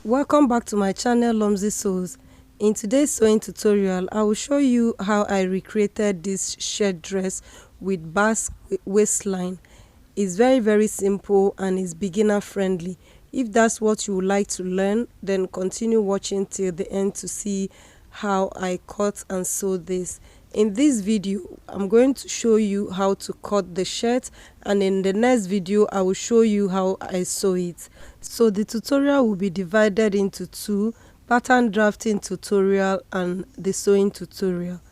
Welcome back to my channel Lumsy Sews. In today's sewing tutorial, I will show you how I recreated this shirt dress with Basque waistline. It's very simple and is beginner friendly. If that's what you would like to learn, then continue watching till the end to see how I cut and sew this. In this video, I'm going to show you how to cut the shirt, and in the next video I will show you how I sew it. So the tutorial will be divided into two: pattern drafting tutorial and the sewing tutorial.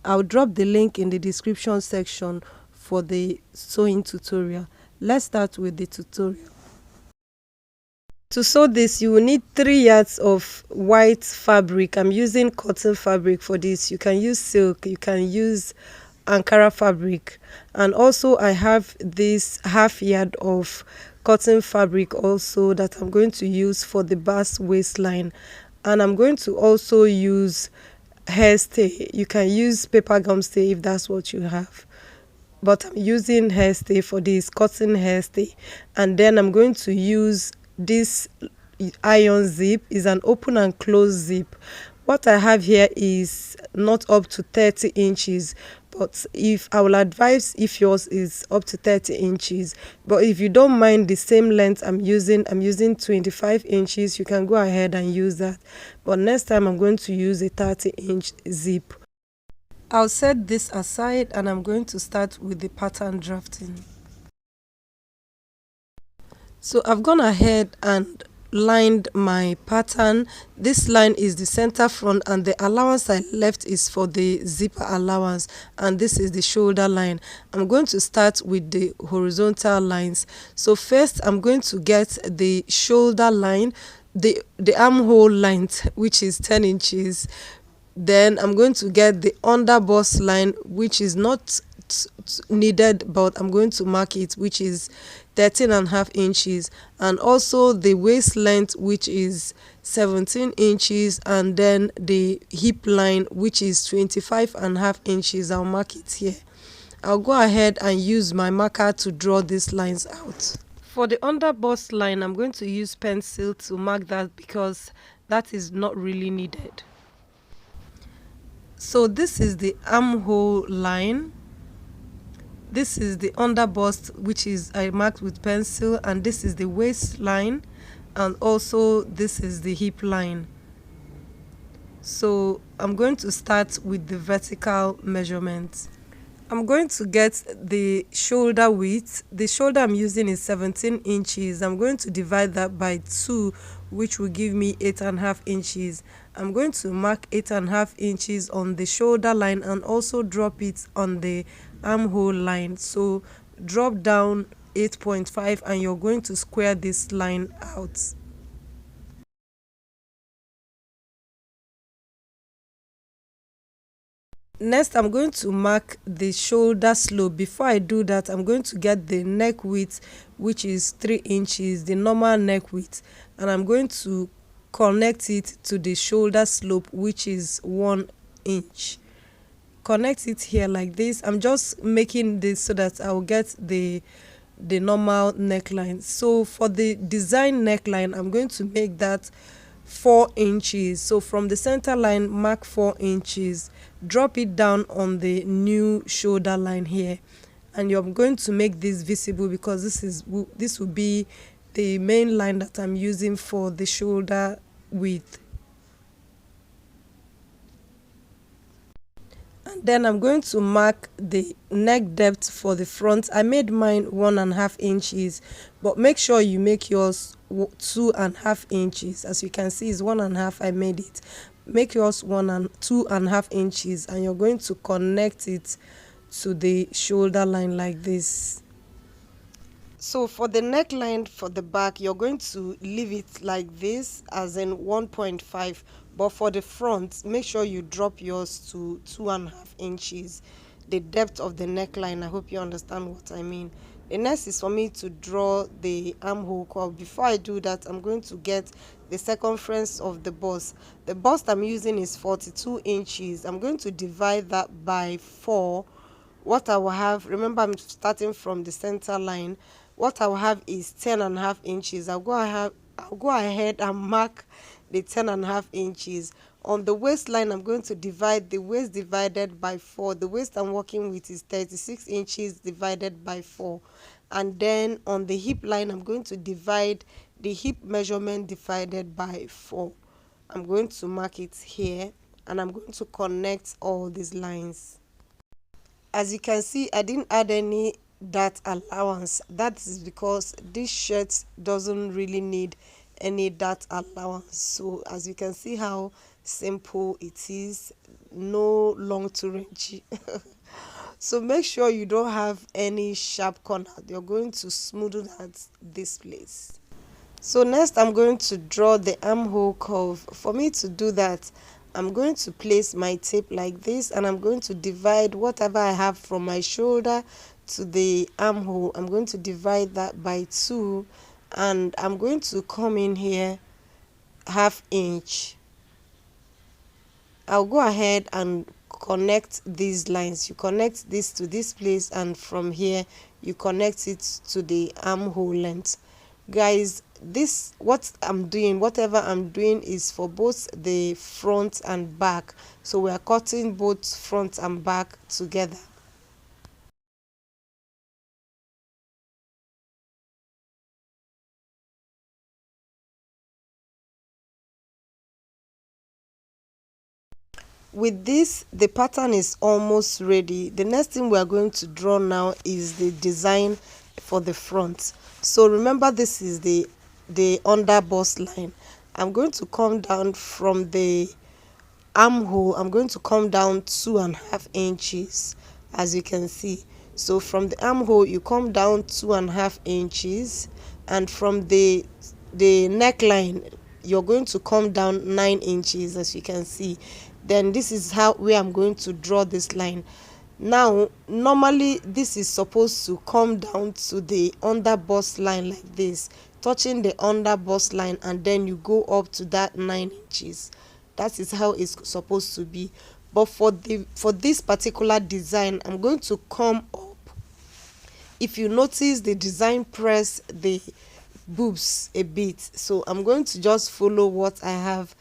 I'll drop the link in the description section for the sewing tutorial. Let's start with the tutorial. To sew this, you will need 3 yards of white fabric. I'm using cotton fabric for this. You can use silk, you can use Ankara fabric, and also I have this half yard of cotton fabric also that I'm going to use for the Basque waistline. And I'm going to also use hairstay. You can use paper gum stay if that's what you have, but I'm using hairstay for this, cotton hairstay. And then I'm going to use this iron zip. Is an open and close zip. What I have here is not up to 30 inches, but if I will advise if yours is up to 30 inches, but if you don't mind the same length I'm using 25 inches, you can go ahead and use that. But next time I'm going to use a 30-inch zip. I'll set this aside and I'm going to start with the pattern drafting. So I've gone ahead and lined my pattern. This line is the center front, and the allowance I left is for the zipper allowance, and this is the shoulder line. I'm going to start with the horizontal lines. So first I'm going to get the shoulder line, the armhole line, which is 10 inches. Then I'm going to get the under bust line, which is not needed, but I'm going to mark it, which is 13.5 inches, and also the waist length, which is 17 inches, and then the hip line, which is 25.5 inches. I'll mark it here. I'll go ahead and use my marker to draw these lines out. For the under bust line, I'm going to use pencil to mark that because that is not really needed. So this is the armhole line. This is the under bust, which is I marked with pencil, and this is the waistline, and also this is the hip line. So I'm going to start with the vertical measurement. I'm going to get the shoulder width. The shoulder I'm using is 17 inches. I'm going to divide that by 2, which will give me 8.5 inches. I'm going to mark 8.5 inches on the shoulder line and also drop it on the armhole line. So drop down 8.5 and you're going to square this line out. Next, I'm going to mark the shoulder slope. Before I do that, I'm going to get the neck width, which is 3 inches, the normal neck width, and I'm going to connect it to the shoulder slope, which is 1 inch. Connect it here like this. I'm just making this so that I'll get the normal neckline. So for the design neckline, I'm going to make that 4 inches. So from the center line, mark 4 inches, drop it down on the new shoulder line here, and you're going to make this visible because this will be the main line that I'm using for the shoulder width. And then I'm going to mark the neck depth for the front. I made mine 1.5 inches, but make sure you make yours 2.5 inches. As you can see, it's 1.5. I made it. Make yours 2.5 inches, and you're going to connect it to the shoulder line like this. So for the neckline for the back, you're going to leave it like this, as in 1.5. But for the front, make sure you drop yours to 2.5 inches, the depth of the neckline. I hope you understand what I mean. The next is for me to draw the armhole curve. Before I do that, I'm going to get the circumference of the bust. The bust I'm using is 42 inches. I'm going to divide that by 4. What I will have, remember I'm starting from the center line, what I will have is 10.5 inches. I'll go I'll go ahead and mark the 10.5 inches. On the waistline, I'm going to divide the waist divided by 4. The waist I'm working with is 36 inches divided by 4. And then on the hip line, I'm going to divide the hip measurement divided by 4. I'm going to mark it here, and I'm going to connect all these lines. As you can see, I didn't add any dart allowance. That is because this shirt doesn't really need any dart allowance. So as you can see how simple it is, no long to range. So make sure you don't have any sharp corner. You're going to smoothen out this place. So next I'm going to draw the armhole curve. For me to do that, I'm going to place my tape like this, and I'm going to divide whatever I have from my shoulder to the armhole. I'm going to divide that by 2, and I'm going to come in here 1/2 inch. I'll go ahead and connect these lines. You connect this to this place, and from here you connect it to the armhole length. Guys, this whatever I'm doing is for both the front and back, so we are cutting both front and back together. With this, the pattern is almost ready. The next thing we are going to draw now is the design for the front. So remember, this is the under bust line. I'm going to come down from the armhole. I'm going to come down 2.5 inches, as you can see. So from the armhole you come down 2.5 inches, and from the neckline you're going to come down 9 inches, as you can see. Then this is how where I'm going to draw this line. Now normally this is supposed to come down to the under bust line like this, touching the under bust line, and then you go up to that 9 inches. That is how it's supposed to be. But for this particular design, I'm going to come up. If you notice, the design press the boobs a bit, so I'm going to just follow what I have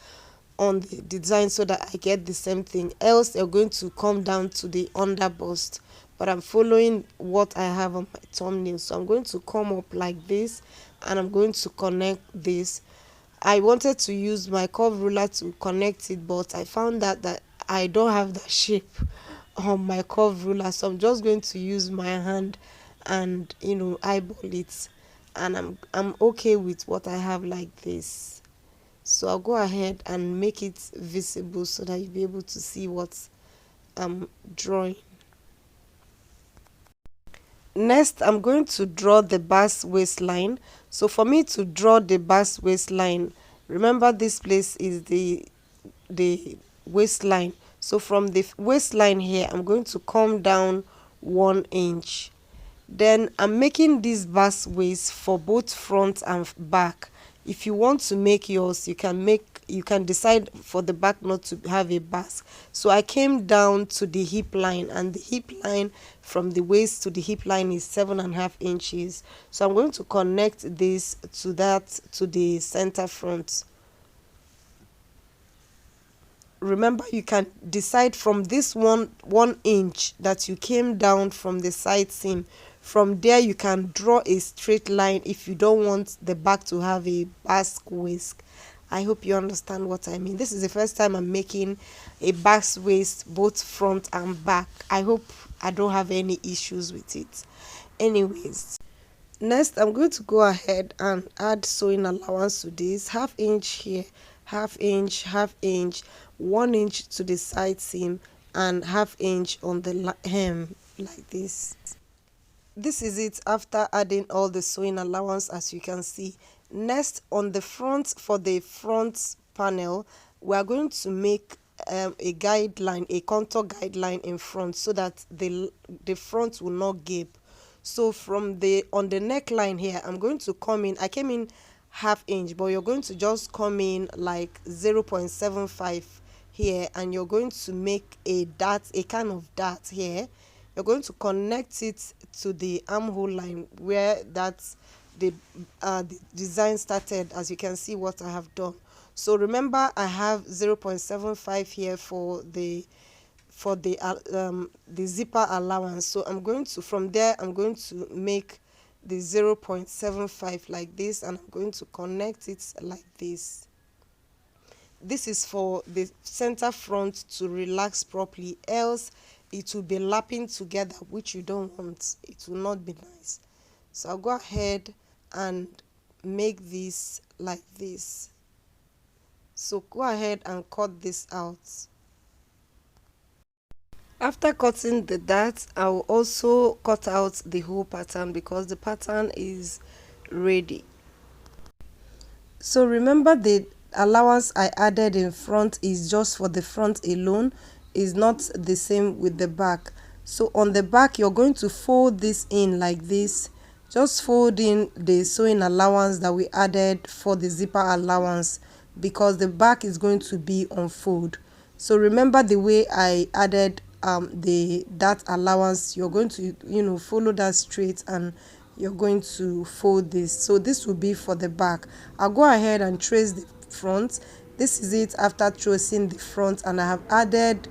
on the design so that I get the same thing. Else they're going to come down to the under bust, but I'm following what I have on my thumbnail. So I'm going to come up like this, and I'm going to connect this. I wanted to use my curve ruler to connect it, but I found out that I don't have the shape on my curve ruler, so I'm just going to use my hand and eyeball it, and I'm okay with what I have like this. So I'll go ahead and make it visible so that you'll be able to see what I'm drawing. Next, I'm going to draw the bust waistline. So for me to draw the bust waistline, remember this place is the waistline. So from the waistline here, I'm going to come down 1 inch. Then I'm making this bust waist for both front and back. If you want to make yours, you can decide for the back not to have a basque. So I came down to the hip line, and the hip line from the waist to the hip line is 7.5 inches. So I'm going to connect this to the center front. Remember, you can decide from this 1 inch that you came down from the side seam. From there you can draw a straight line if you don't want the back to have a basque waist. I hope you understand what I mean. This is the first time I'm making a basque waist both front and back. I hope I don't have any issues with it. Anyways, next I'm going to go ahead and add sewing allowance to this. 1/2 inch here, 1/2 inch, 1/2 inch, 1 inch to the side seam, and 1/2 inch on the hem like this. This is it after adding all the sewing allowance, as you can see. Next, on the front, for the front panel, we are going to make a guideline, a contour guideline in front, so that the front will not gape. So from on the neckline here, I'm going to come in. I came in 1/2 inch, but you're going to just come in like 0.75 here, and you're going to make a kind of dart here. You're going to connect it to the armhole line where that the design started. As you can see what I have done. So remember, I have 0.75 here for the zipper allowance. So I'm going to, from there, I'm going to make the 0.75 like this, and I'm going to connect it like this. This is for the center front to relax properly, else it will be lapping together, which you don't want. It will not be nice. So I'll go ahead and make this like this. So go ahead and cut this out. After cutting the dart, I will also cut out the whole pattern because the pattern is ready. So remember, the allowance I added in front is just for the front alone, is not the same with the back. So on the back, you're going to fold this in like this. Just fold in the sewing allowance that we added for the zipper allowance, because the back is going to be on fold. So remember the way I added that allowance, you're going to follow that straight, and you're going to fold this. So this will be for the back. I'll go ahead and trace the front. This is it after tracing the front, and I have added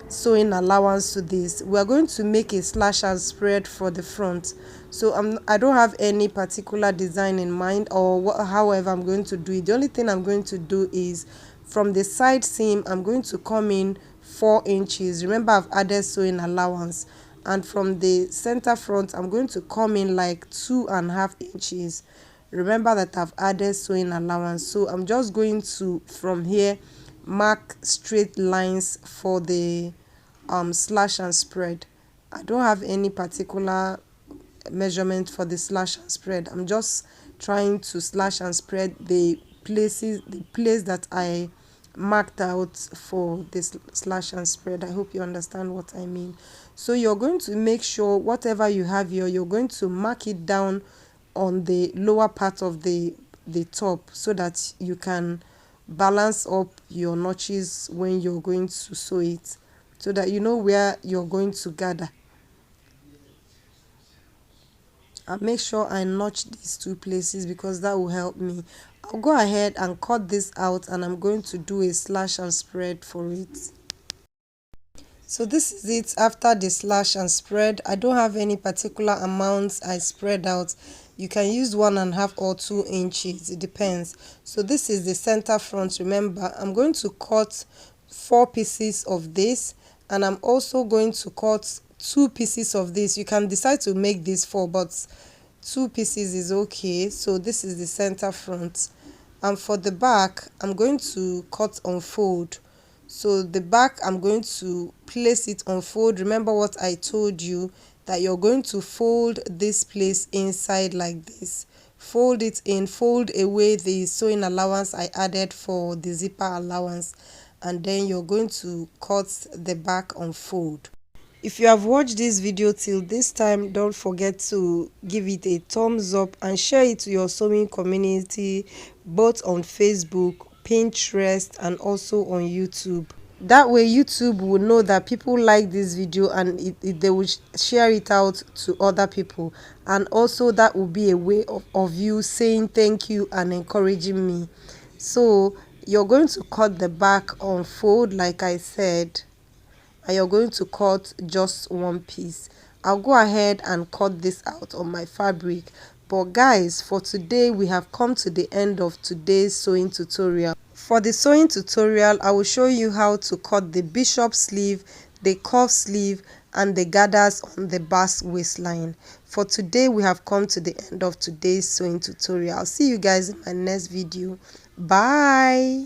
sewing allowance to this. We are going to make a slash and spread for the front. So I don't have any particular design in mind, or however I'm going to do it. The only thing I'm going to do is from the side seam, I'm going to come in 4 inches. Remember, I've added sewing allowance. And from the center front, I'm going to come in like 2.5 inches. Remember that I've added sewing allowance. So I'm just going to, from here, mark straight lines for the slash and spread. I don't have any particular measurement for the slash and spread. I'm just trying to slash and spread the place that I marked out for this slash and spread. I hope you understand what I mean. So you're going to make sure whatever you have here, you're going to mark it down on the lower part of the top, so that you can balance up your notches when you're going to sew it, so that you know where you're going to gather. I'll make sure I notch these 2 places because that will help me. I'll go ahead and cut this out, and I'm going to do a slash and spread for it. So this is it after the slash and spread. I don't have any particular amounts I spread out. You can use 1.5 or 2 inches, it depends. So this is the center front. Remember, I'm going to cut 4 pieces of this, and I'm also going to cut 2 pieces of this. You can decide to make this 4, but 2 pieces is okay. So this is the center front, and for the back, I'm going to cut on fold. So the back, I'm going to place it on fold. Remember what I told you, that you're going to fold this place inside like this. Fold it in, fold away the sewing allowance I added for the zipper allowance, and then you're going to cut the back on fold. If you have watched this video till this time, don't forget to give it a thumbs up and share it to your sewing community, both on Facebook, Pinterest, and also on YouTube. That way YouTube will know that people like this video, and they will share it out to other people, and also that will be a way of you saying thank you and encouraging me. So you're going to cut the back on fold like I said, and you're going to cut just 1 piece. I'll go ahead and cut this out on my fabric. But guys, for today we have come to the end of today's sewing tutorial. For the sewing tutorial, I will show you how to cut the bishop sleeve, the cuff sleeve, and the gathers on the Basque waistline. For today, we have come to the end of today's sewing tutorial. I'll see you guys in my next video. Bye.